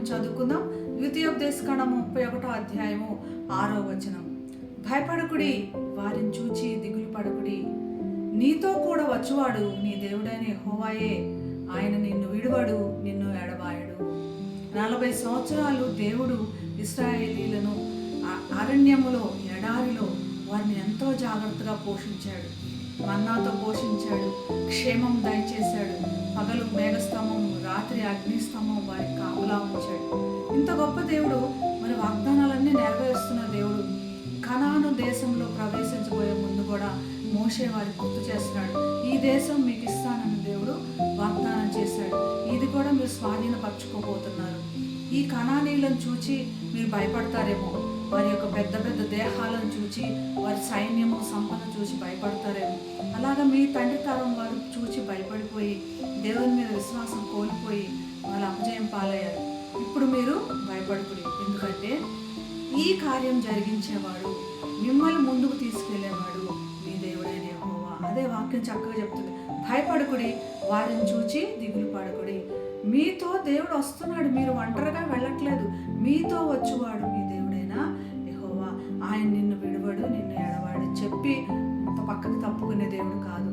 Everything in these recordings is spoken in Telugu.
చదువుకుందాం. ద్వితీయోపదేశకాండము 31వ అధ్యాయము 6వ వచనం. భయపడకుడి, వారిని చూచి దిగులు పడకుడి. నీతో కూడా వచ్చువాడు నీ దేవుడైన యెహోవాయే. ఆయన నిన్ను విడువడు, నిన్ను ఎడబాయడు. 40 సంవత్సరాలు దేవుడు ఇశ్రాయేలీలను అరణ్యములో, ఎడారిలో వారిని ఎంతో జాగ్రత్తగా పోషించాడు. మన్నాతో పోషించాడు, క్షేమం దయచేశాడు. పగలు మేఘస్తంభం, రాత్రి అగ్నిస్తంభం వారికి కాపులా ఉంచాడు. ఇంత గొప్ప దేవుడు మరి వాగ్దానాలన్నీ నెరవేరుస్తున్న దేవుడు. కనాను దేశంలో ప్రవేశించబోయే ముందు కూడా మోషే వారికి గుర్తు చేస్తున్నాడు. ఈ దేశం మీకు ఇస్తానని దేవుడు వాగ్దానం చేశాడు. ఇది కూడా మీరు స్వాధీనపరచుకోబోతున్నారు. ఈ కనానీయులను చూచి మీరు భయపడతారేమో, వారి యొక్క పెద్ద పెద్ద దేహాలను చూచి, వారి సైన్యము సంపద చూసి భయపడతారేమో. అలాగా మీ తండ్రి తరం వారు చూచి భయపడిపోయి దేవుని మీద విశ్వాసం కోల్పోయి వాళ్ళ అపజయం పాలయ్యారు. ఇప్పుడు మీరు భయపడుకుడి, ఎందుకంటే ఈ కార్యం జరిగించేవాడు, మిమ్మల్ని ముందుకు తీసుకెళ్లేవాడు మీ దేవుడైన యెహోవా. అదే వాక్యం చక్కగా చెప్తుంది. భయపడుకుడి, వారిని చూచి దిగులు పడకుడి. మీతో దేవుడు వస్తున్నాడు, మీరు ఒంటరిగా వెళ్ళట్లేదు. మీతో వచ్చువాడు మీ దేవుడైన యెహోవా. ఆయన నిన్ను విడువడు, నిన్ను ఎడవాడు. చెప్పి పక్కకు తప్పుకునే దేవుడు కాదు,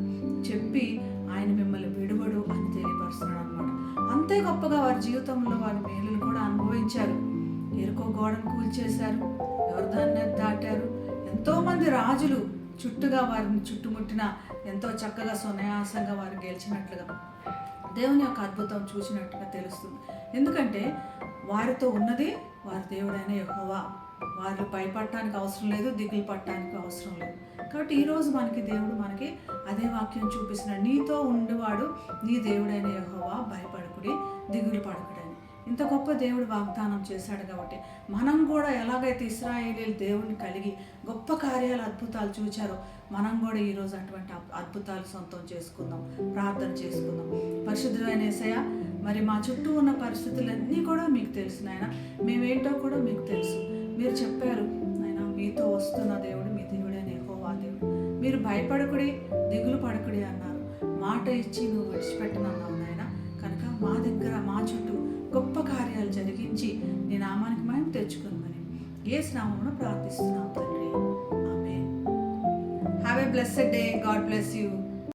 చెప్పి ఆయన మిమ్మల్ని విడువడు అని తెలియపరుస్తున్నాడు అనమాట. అంతే గొప్పగా వారి జీవితంలో వారి మేలులు కూడా అనుభవించారు. ఎరుకో గోడను కూల్చేశారు, యొర్దాన్ని దాటారు. ఎంతోమంది రాజులు చుట్టుగా వారిని చుట్టుముట్టిన ఎంతో చక్కగా సునాయాసంగా వారు గెలిచినట్లుగా దేవుని యొక్క అద్భుతం చూసినట్టుగా తెలుస్తుంది. ఎందుకంటే వారితో ఉన్నది వారి దేవుడైన యెహోవా. వారు భయపడటానికి అవసరం లేదు, దిగులు పడటానికి అవసరం లేదు. కాబట్టి ఈరోజు దేవుడు మనకి అదే వాక్యం చూపిస్తున్నాడు. నీతో ఉండేవాడు నీ దేవుడైన యెహోవా, భయపడకుడి, దిగులు పడకుడని. ఇంత గొప్ప దేవుడు వాగ్దానం చేశాడు. కాబట్టి మనం కూడా ఎలాగైతే ఇశ్రాయేలీయులు దేవుని కలిగి గొప్ప కార్యాలు, అద్భుతాలు చూచారో మనం కూడా ఈరోజు అటువంటి అద్భుతాలు సొంతం చేసుకుందాం, ప్రార్థన చేసుకుందాం. పరిశుద్ధుడైన యేసయ్య, మరి మా చుట్టూ ఉన్న పరిస్థితులన్నీ కూడా మీకు తెలుసు నాయన. మేమేంటో కూడా మీకు తెలుసు. మీరు చెప్పారు ఆయన, మీతో వస్తున్న దేవుడు మీ దేవుడైన యెహోవా దేవుడు. మీరు భయపడకుడి, దిగులు పడకుడి అన్నారు. మాట ఇచ్చి నువ్వు విడిచిపెట్టనన్నావు నాయన. కనుక మా దగ్గర, మా చుట్టూ గొప్ప కార్యాలు జరిగించి నీ నామానికి మేము తెచ్చుకున్నామని యేసు నామమున ప్రార్థిస్తున్నాం తండ్రి. ఆమేన్. Have a blessed day. God bless you.